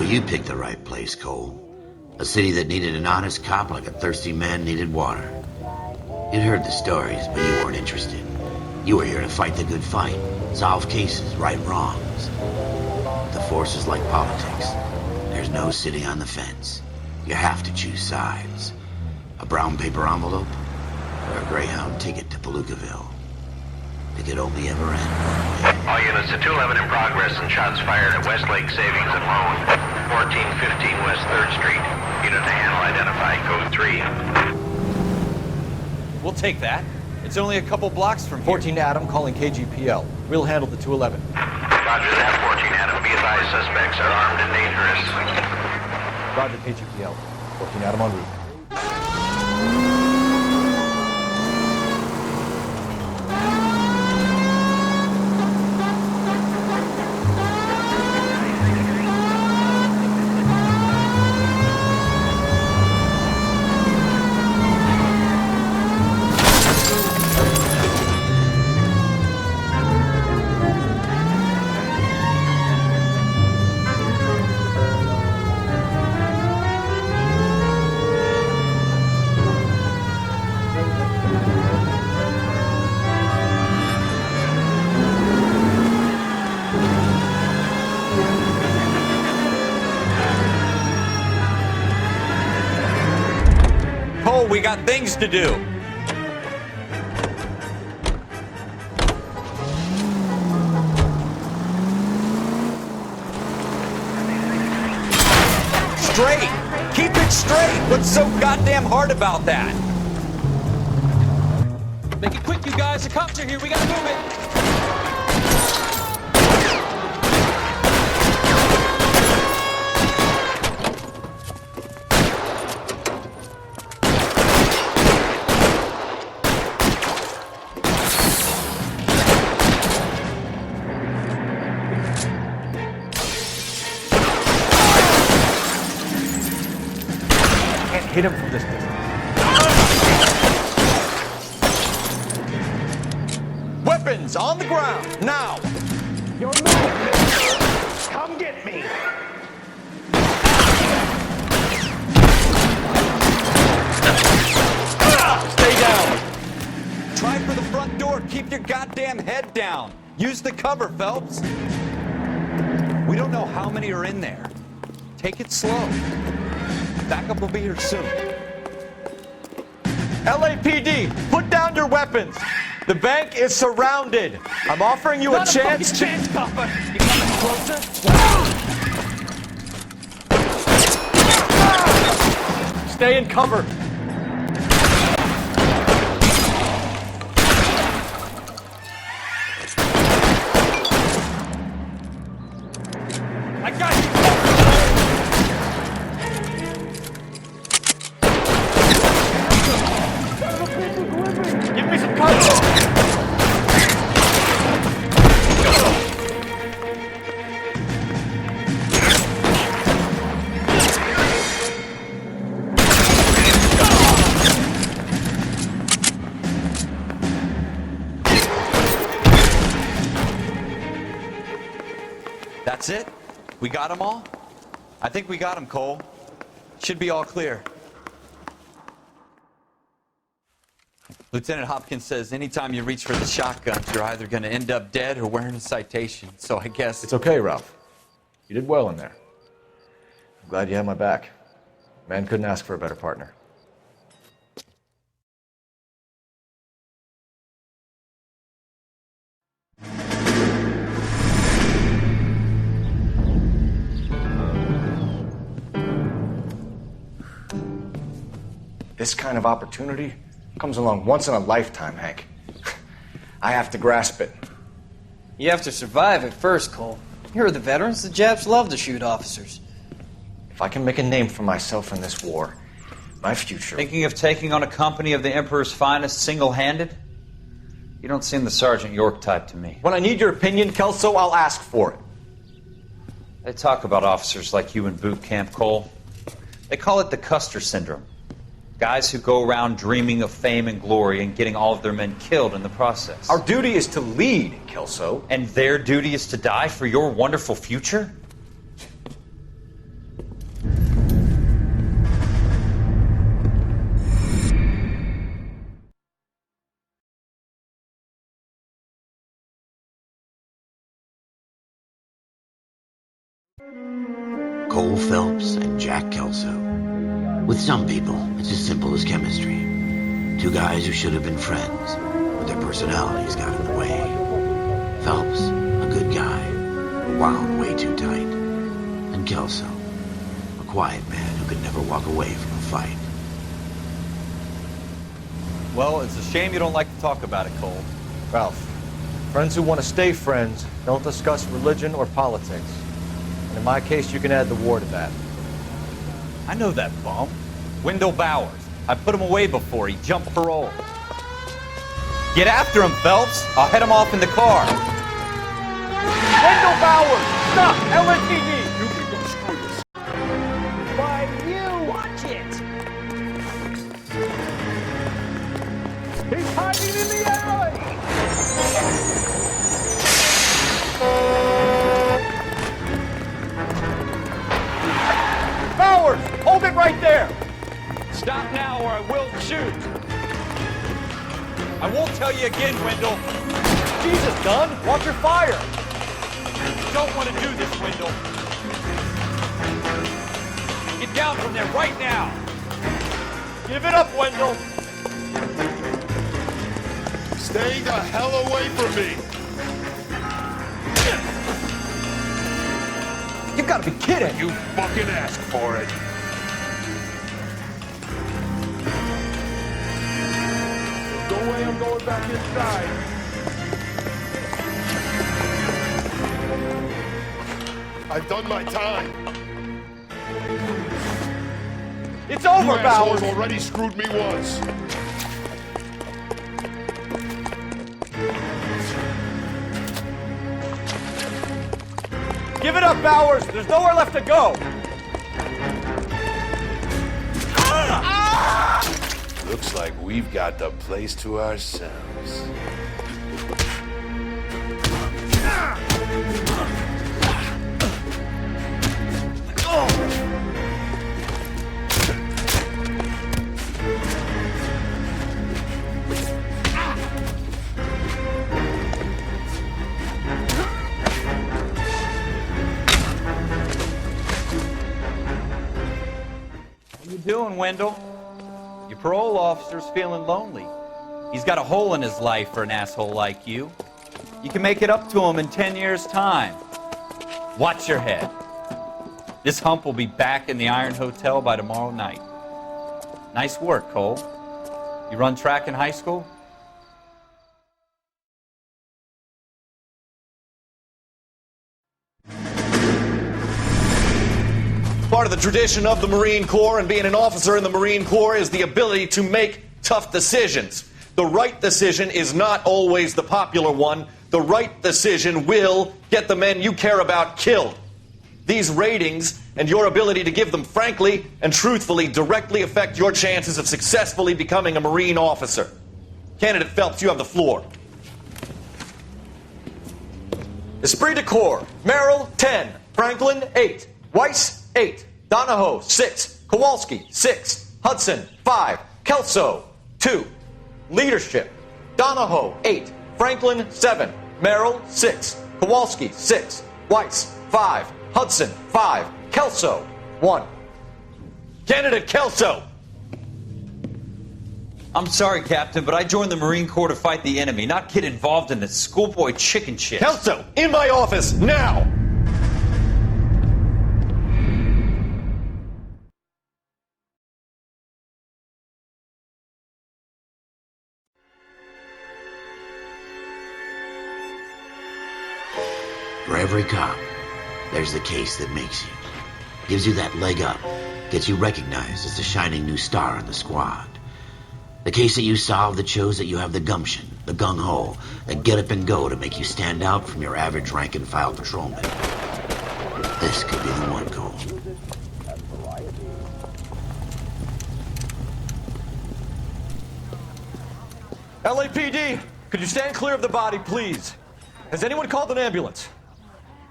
you picked the right place, Cole. A city that needed an honest cop like a thirsty man needed water. You'd heard the stories, but you weren't interested. You were here to fight the good fight, solve cases, right wrongs. The force is like politics. There's no sitting on the fence. You have to choose sides. A brown paper envelope, or a Greyhound ticket to Palookaville. It could only ever end one way. All units to 211 in progress and shots fired at Westlake Savings and Loan. 1415 West 3rd Street. Unit to handle identified. Code 3. We'll take that. It's only a couple blocks from here. 14 Adam calling KGPL. We'll handle the 211. Roger that, 14 Adam. Be advised, suspects are armed and dangerous. Roger, KGPL. 14 Adam en route. We got things to do. Straight! Keep it straight! What's so goddamn hard about that? Make it quick, you guys. The cops are here. We gotta move it. Hit him from this distance. Weapons on the ground, now! You're moving! Come get me! Stay down! Try for the front door. Keep your goddamn head down. Use the cover, Phelps. We don't know how many are in there. Take it slow. Backup will be here soon. LAPD, put down your weapons. The bank is surrounded. I'm offering you a chance to... chance, copper. You coming closer? Stay in cover. I got you. Give me some cover. That's it? We got them all? I think we got them, Cole. Should be all clear. Lieutenant Hopkins says anytime you reach for the shotguns, you're either going to end up dead or wearing a citation. So I guess... It's okay, Ralph. You did well in there. I'm glad you had my back. Man couldn't ask for a better partner. This kind of opportunity comes along once in a lifetime, Hank. I have to grasp it. You have to survive it first, Cole. Here are the veterans. The Japs love to shoot officers. If I can make a name for myself in this war, my future... Thinking of taking on a company of the Emperor's finest single-handed? You don't seem the Sergeant York type to me. When I need your opinion, Kelso, I'll ask for it. They talk about officers like you in boot camp, Cole. They call it the Custer Syndrome. Guys who go around dreaming of fame and glory and getting all of their men killed in the process. Our duty is to lead, Kelso. And their duty is to die for your wonderful future? Cole Phelps and Jack Kelso. With some people, it's as simple as chemistry. Two guys who should have been friends, but their personalities got in the way. Phelps, a good guy, wound way too tight. And Kelso, a quiet man who could never walk away from a fight. Well, it's a shame you don't like to talk about it, Cole. Ralph, friends who want to stay friends don't discuss religion or politics. And in my case, you can add the war to that. I know that bum. Wendell Bowers. I put him away before he jumped parole. Get after him, Phelps. I'll head him off in the car. Wendell Bowers! Stop! LAPD! You can go screw this. Why, you! Watch it! He's hiding in the alley! Bowers! Hold it right there! Stop now or I will shoot! I won't tell you again, Wendell. Jesus, Dunn! Watch your fire! You don't want to do this, Wendell. Get down from there right now! Give it up, Wendell! Stay the hell away from me! You've got to be kidding! You fucking asked for it! Go away, I'm going back inside. I've done my time. It's over, You assholes Bowers! already screwed me once. Give it up, Bowers! There's nowhere left to go! Looks like we've got the place to ourselves. What you doing, Wendell? Your parole officer's feeling lonely. He's got a hole in his life for an asshole like you. You can make it up to him in 10 years' time. Watch your head. This hump will be back in the Iron Hotel by tomorrow night. Nice work, Cole. You run track in high school? Part of the tradition of the Marine Corps and being an officer in the Marine Corps is the ability to make tough decisions. The right decision is not always the popular one. The right decision will get the men you care about killed. These ratings and your ability to give them frankly and truthfully directly affect your chances of successfully becoming a Marine officer. Candidate Phelps, you have the floor. Esprit de Corps, Merrill, 10. Franklin, 8. Weiss, 8. Donahoe, 6. Kowalski, 6. Hudson, 5. Kelso, 2. Leadership, Donahoe, 8. Franklin, 7. Merrill, 6. Kowalski, 6. Weiss, 5. Hudson, 5. Kelso, 1. Candidate Kelso! I'm sorry, Captain, but I joined the Marine Corps to fight the enemy, not get involved in this schoolboy chicken shit. Kelso, in my office, now! For every cop, there's the case that makes you. Gives you that leg up. Gets you recognized as the shining new star in the squad. The case that you solve that shows that you have the gumption, the gung-ho, the get up and go to make you stand out from your average rank-and-file patrolman. This could be the one, Cole. LAPD, could you stand clear of the body, please? Has anyone called an ambulance?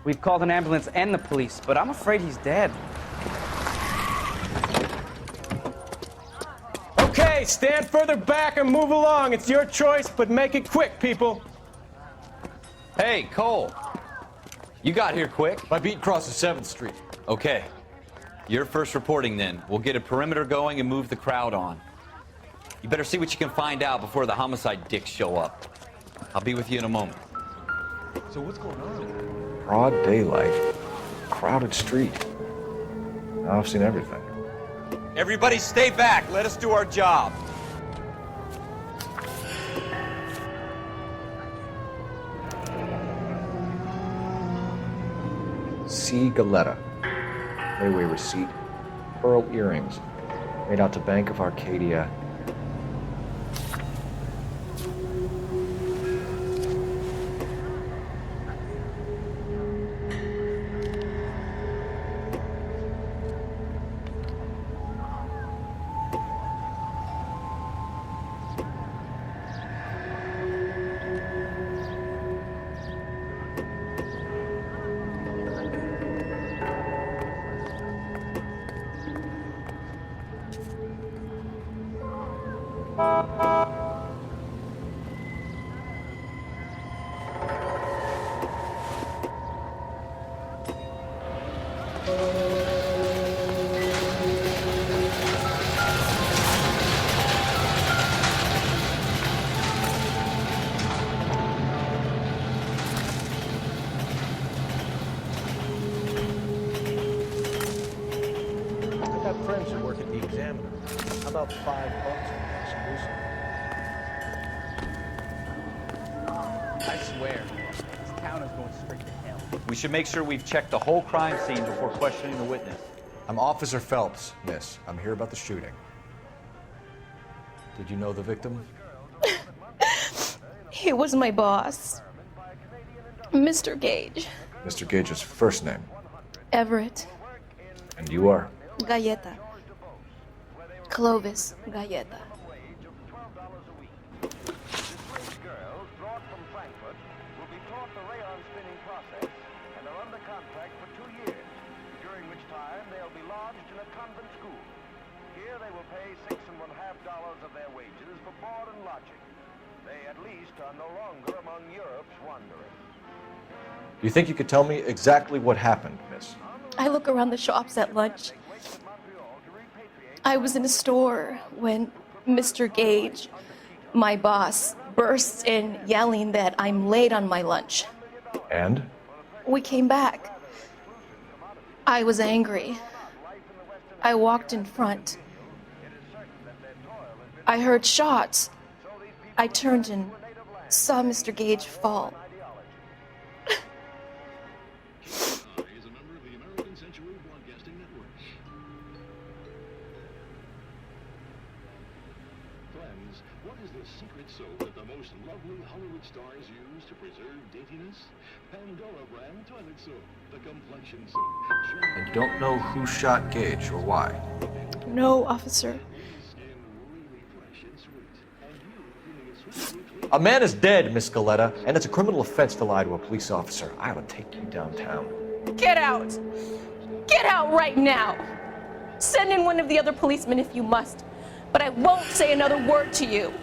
We've called an ambulance and the police, but I'm afraid he's dead. Okay, stand further back and move along. It's your choice, but make it quick, people. Hey, Cole. You got here quick. My beat crosses 7th Street. Okay. You're first reporting then. We'll get a perimeter going and move the crowd on. You better see what you can find out before the homicide dicks show up. I'll be with you in a moment. So what's going on? Broad daylight, crowded street. Now I've seen everything. Everybody stay back. Let us do our job. C. Galetta. Layaway receipt. Pearl earrings. Made out to Bank of Arcadia. I got friends who work at the Examiner. How about $5 exclusive? I swear, this town is going straight to hell. We should make sure we've checked the whole crime scene before questioning the witness. I'm Officer Phelps, miss. I'm here about the shooting. Did you know the victim? He was my boss, Mr. Gage. Mr. Gage's first name. Everett. And you are? Galleta. Clovis Galleta. Girls brought from Frankfurt will be taught the rayon spinning process and are under contract for 2 years, during which time they'll be lodged in a convent school. Here they will pay $6.50 of their wages for board and lodging. They at least are no longer among Europe's wanderers. Do you think you could tell me exactly what happened, miss? I look around the shops at lunch. I was in a store when Mr. Gage, my boss, bursts in yelling that I'm late on my lunch. And? We came back. I was angry. I walked in front. I heard shots. I turned and saw Mr. Gage fall. What is the secret soap that the most lovely Hollywood stars use to preserve daintiness? Pandora brand toilet soap, the complexion soap. And you don't know who shot Gage or why? No, officer. A man is dead, Miss Galetta, and it's a criminal offense to lie to a police officer. I ought to take you downtown. Get out! Get out right now! Send in one of the other policemen if you must, but I won't say another word to you.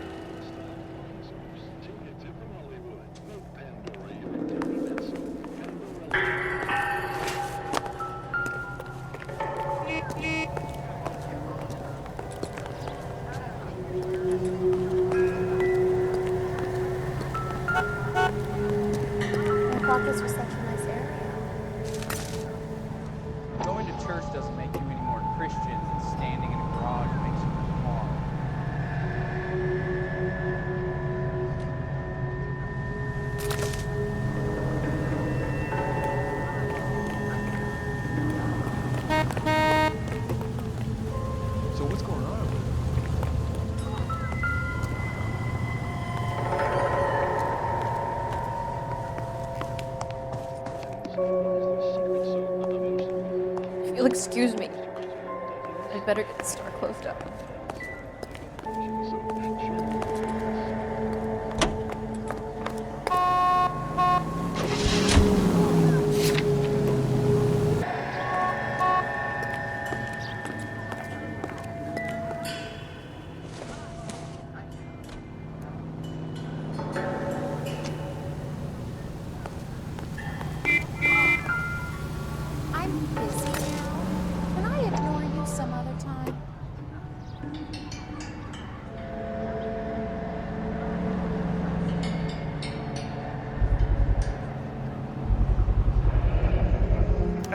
I thought this was such a nice area. Going to church doesn't make you any more Christian than standing in a garage makes you a car. So what's going on? If you'll excuse me, I'd better get the store closed up.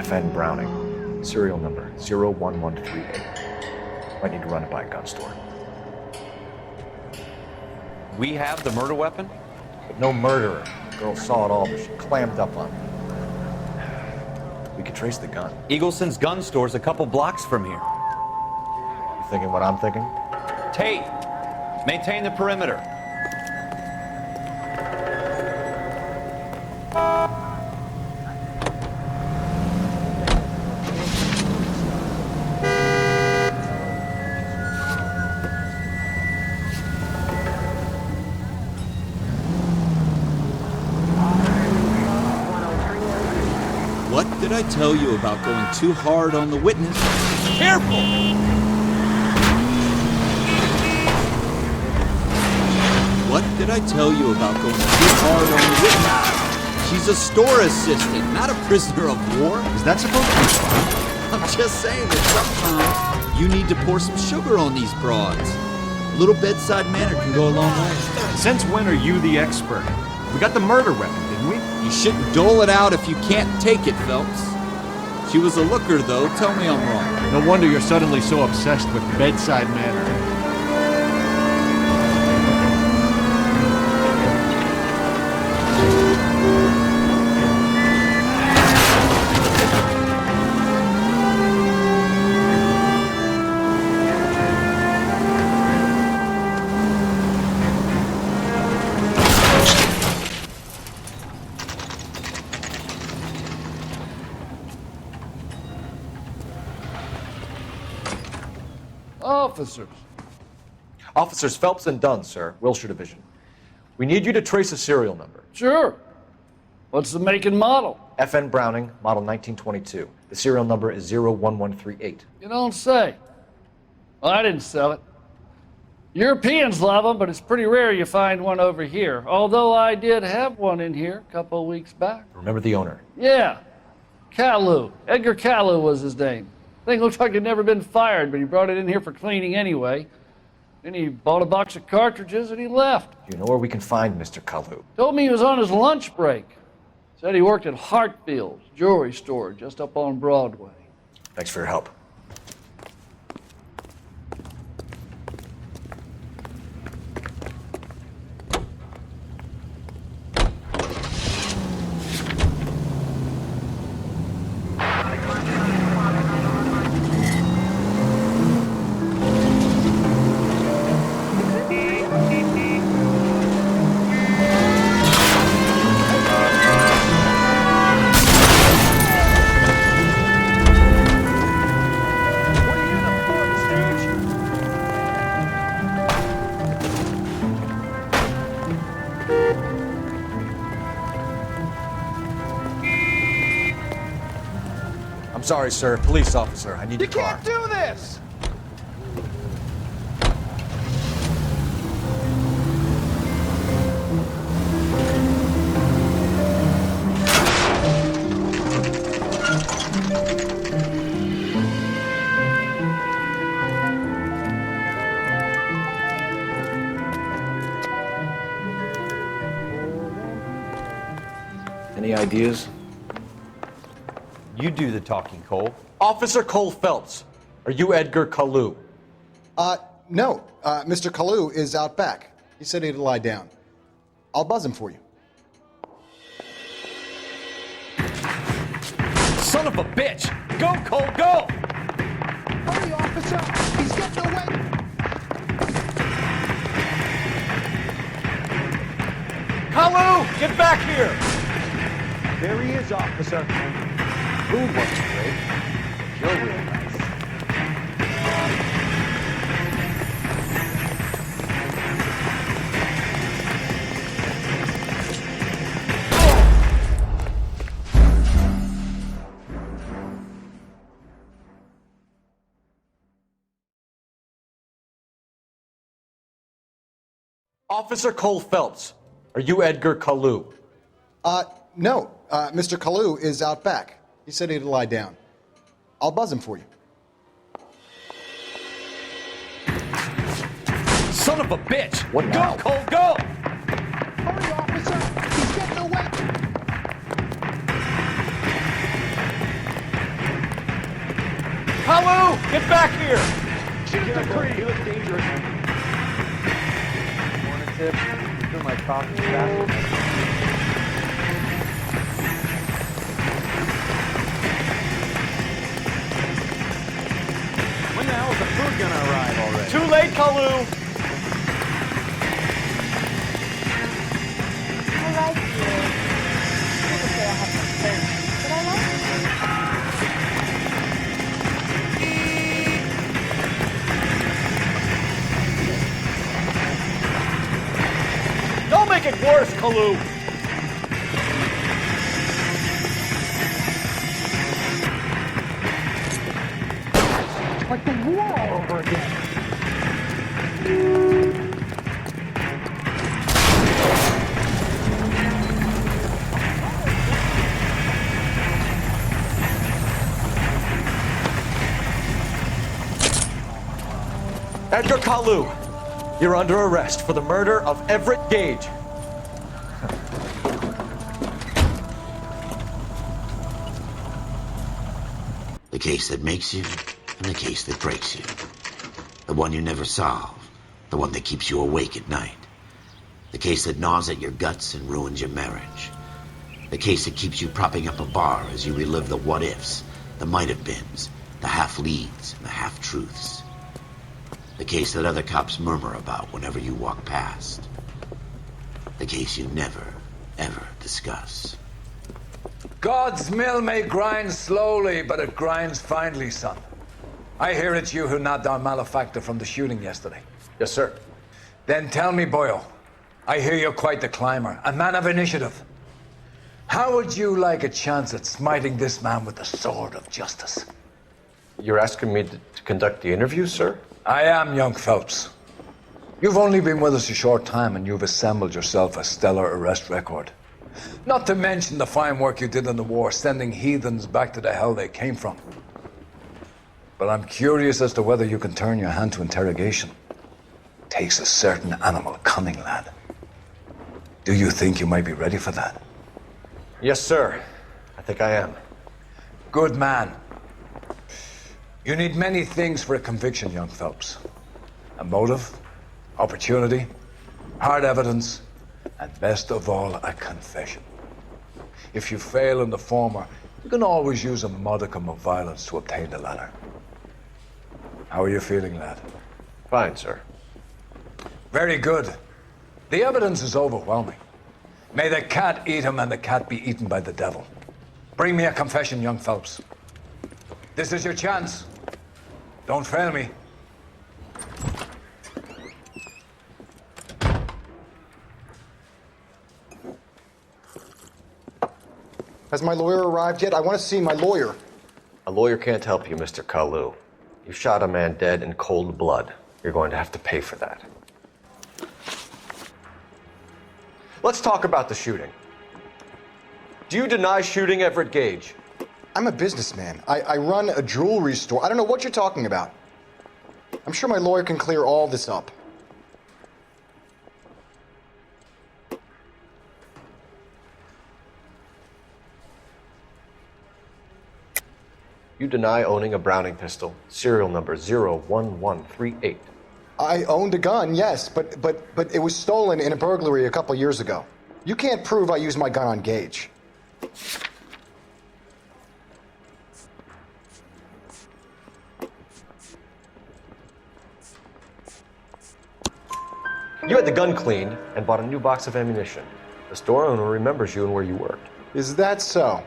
FN Browning, serial number 01138. Might need to run it by a gun store. We have the murder weapon? But no murderer. The girl saw it all, but she clammed up on it. We could trace the gun. Eagleson's gun store's a couple blocks from here. You thinking what I'm thinking? Tate, maintain the perimeter. What did I tell you about going too hard on the witness? Careful! What did I tell you about going too hard on the witness? She's a store assistant, not a prisoner of war. Is that supposed to be fun? I'm just saying that sometimes you need to pour some sugar on these broads. A little bedside manner can go a long way. Since when are you the expert? We got the murder weapon, didn't we? You shouldn't dole it out if you can't take it, Phelps. She was a looker, though. Tell me I'm wrong. No wonder you're suddenly so obsessed with bedside manner. Officers. Officers Phelps and Dunn, sir, Wilshire Division. We need you to trace a serial number. Sure. What's the make and model? FN Browning, model 1922. The serial number is 01138. You don't say. Well, I didn't sell it. Europeans love them, but it's pretty rare you find one over here. Although I did have one in here a couple of weeks back. Remember the owner? Yeah. Caillou. Edgar Caillou was his name. Thing looks like he'd never been fired, but he brought it in here for cleaning anyway. Then he bought a box of cartridges and he left. Do you know where we can find Mr. Kalu? Told me he was on his lunch break. Said he worked at Hartfield's jewelry store just up on Broadway. Thanks for your help. I'm sorry, sir. Police officer. I need your car. You can't do this! Any ideas? You do the talking, Cole. Officer Cole Phelps, are you Edgar Kalu? No. Mr. Kalu is out back. He said he'd lie down. I'll buzz him for you. Son of a bitch! Go, Cole, go! Hurry, officer! He's getting away! Kalu, get back here! There he is, officer. Food wasn't great. You're real nice. Officer Cole Phelps, are you Edgar Kalu? No. Mr. Kalu is out back. He said he'd lie down. I'll buzz him for you. Son of a bitch! What now? Go, Cole, go! Hurry, officer! He's getting away! back here! Shoot the creep! He looks dangerous. Want a tip? Do my coffee faster. When the hell is the food gonna arrive already? Too late, Kalu! I like you. People say I have some faith, but I like you. Don't make it worse, Kalu! Like the war over again. Edgar Kalu, you're under arrest for the murder of Everett Gage. The case that makes you, and the case that breaks you. The one you never solve. The one that keeps you awake at night. The case that gnaws at your guts and ruins your marriage. The case that keeps you propping up a bar as you relive the what-ifs, the might-have-beens, the half-leads, and the half-truths. The case that other cops murmur about whenever you walk past. The case you never, ever discuss. God's mill may grind slowly, but it grinds finely, son. I hear it's you who knocked down Malefactor from the shooting yesterday. Yes, sir. Then tell me, Boyle, I hear you're quite the climber, a man of initiative. How would you like a chance at smiting this man with the sword of justice? You're asking me to conduct the interview, sir? I am, young Phelps. You've only been with us a short time and you've assembled yourself a stellar arrest record. Not to mention the fine work you did in the war, sending heathens back to the hell they came from. But I'm curious as to whether you can turn your hand to interrogation. Takes a certain animal cunning, lad. Do you think you might be ready for that? Yes, sir. I think I am. Good man. You need many things for a conviction, young Phelps. A motive, opportunity, hard evidence, and best of all, a confession. If you fail in the former, you can always use a modicum of violence to obtain the latter. How are you feeling, lad? Fine, sir. Very good. The evidence is overwhelming. May the cat eat him and the cat be eaten by the devil. Bring me a confession, young Phelps. This is your chance. Don't fail me. Has my lawyer arrived yet? I want to see my lawyer. A lawyer can't help you, Mr. Kalu. You shot a man dead in cold blood. You're going to have to pay for that. Let's talk about the shooting. Do you deny shooting Everett Gage? I'm a businessman. I run a jewelry store. I don't know what you're talking about. I'm sure my lawyer can clear all this up. You deny owning a Browning pistol, serial number 01138. I owned a gun, yes, but it was stolen in a burglary a couple years ago. You can't prove I used my gun on Gage. You had the gun cleaned and bought a new box of ammunition. The store owner remembers you and where you worked. Is that so?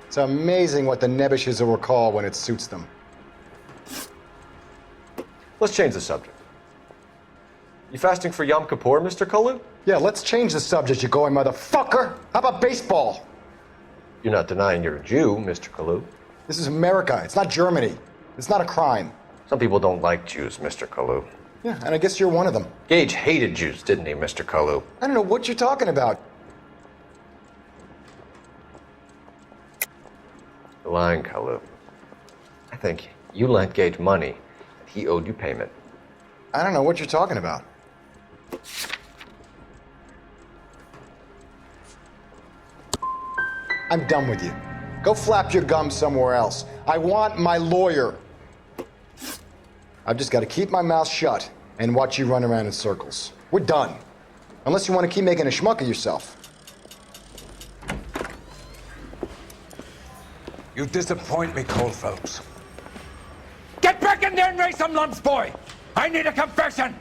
It's amazing what the nebbishes will recall when it suits them. Let's change the subject. You fasting for Yom Kippur, Mr. Kalu? Yeah, let's change the subject, you going motherfucker. How about baseball? You're not denying you're a Jew, Mr. Kalu. This is America. It's not Germany. It's not a crime. Some people don't like Jews, Mr. Kalu. Yeah, and I guess you're one of them. Gage hated Jews, didn't he, Mr. Kalu? I don't know what you're talking about. You're lying, Kalu. I think you lent Gage money, and he owed you payment. I don't know what you're talking about. I'm done with you. Go flap your gums somewhere else. I want my lawyer. I've just got to keep my mouth shut and watch you run around in circles. We're done. Unless you want to keep making a schmuck of yourself. You disappoint me, Cole Phelps. Get back in there and raise some lumps, boy! I need a confession!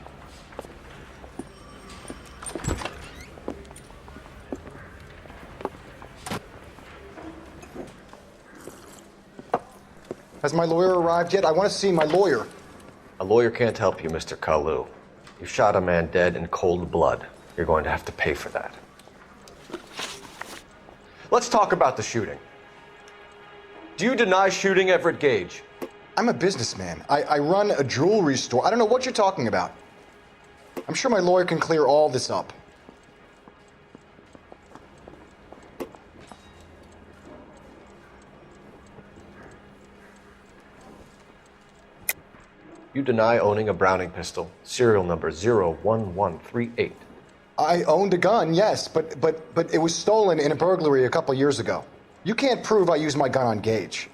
Has my lawyer arrived yet? I want to see my lawyer. A lawyer can't help you, Mr. Kalu. You shot a man dead in cold blood. You're going to have to pay for that. Let's talk about the shooting. Do you deny shooting Everett Gage? I'm a businessman. I run a jewelry store. I don't know what you're talking about. I'm sure my lawyer can clear all this up. You deny owning a Browning pistol, serial number 01138. I owned a gun, yes, but it was stolen in a burglary a couple years ago. You can't prove I used my gun on Gage.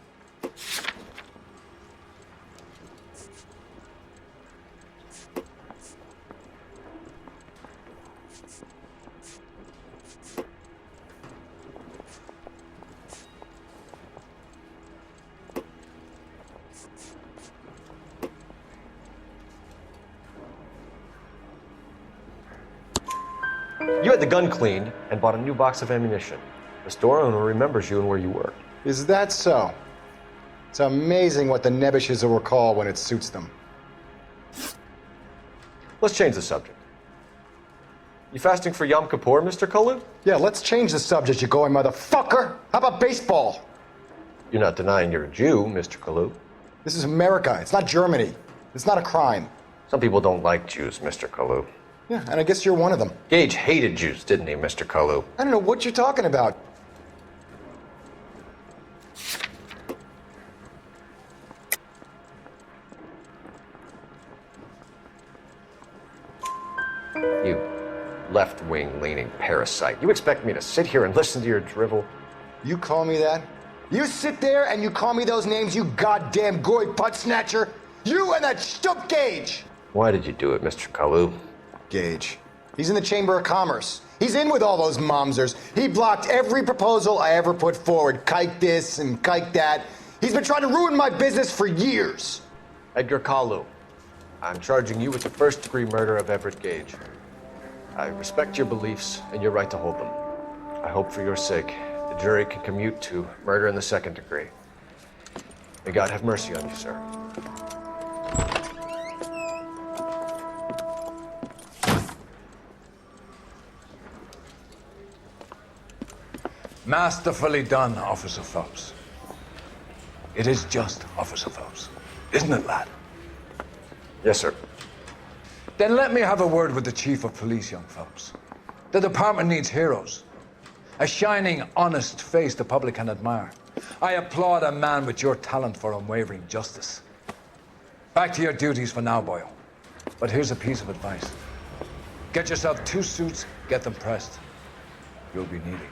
You had the gun cleaned and bought a new box of ammunition. The store owner remembers you and where you worked. Is that so? It's amazing what the Nebbishes will recall when it suits them. Let's change the subject. You fasting for Yom Kippur, Mr. Kalu? Yeah, let's change the subject, you going motherfucker. How about baseball? You're not denying you're a Jew, Mr. Kalu. This is America. It's not Germany. It's not a crime. Some people don't like Jews, Mr. Kalu. Yeah, and I guess you're one of them. Gage hated Jews, didn't he, Mr. Kalu? I don't know what you're talking about. You left-wing leaning parasite. You expect me to sit here and listen to your drivel? You call me that? You sit there and you call me those names, you goddamn goy butt snatcher? You and that stup Gage! Why did you do it, Mr. Kalu? Gage. He's in the Chamber of Commerce. He's in with all those momsers. He blocked every proposal I ever put forward. Kike this and kike that. He's been trying to ruin my business for years. Edgar Kalu, I'm charging you with the first-degree murder of Everett Gage. I respect your beliefs and your right to hold them. I hope for your sake the jury can commute to murder in the second degree. May God have mercy on you, sir. Masterfully done, Officer Phelps. It is just Officer Phelps, isn't it, lad? Yes, sir. Then let me have a word with the Chief of Police, young Phelps. The department needs heroes. A shining, honest face the public can admire. I applaud a man with your talent for unwavering justice. Back to your duties for now, boyo. But here's a piece of advice. Get yourself 2 suits, get them pressed. You'll be needing them.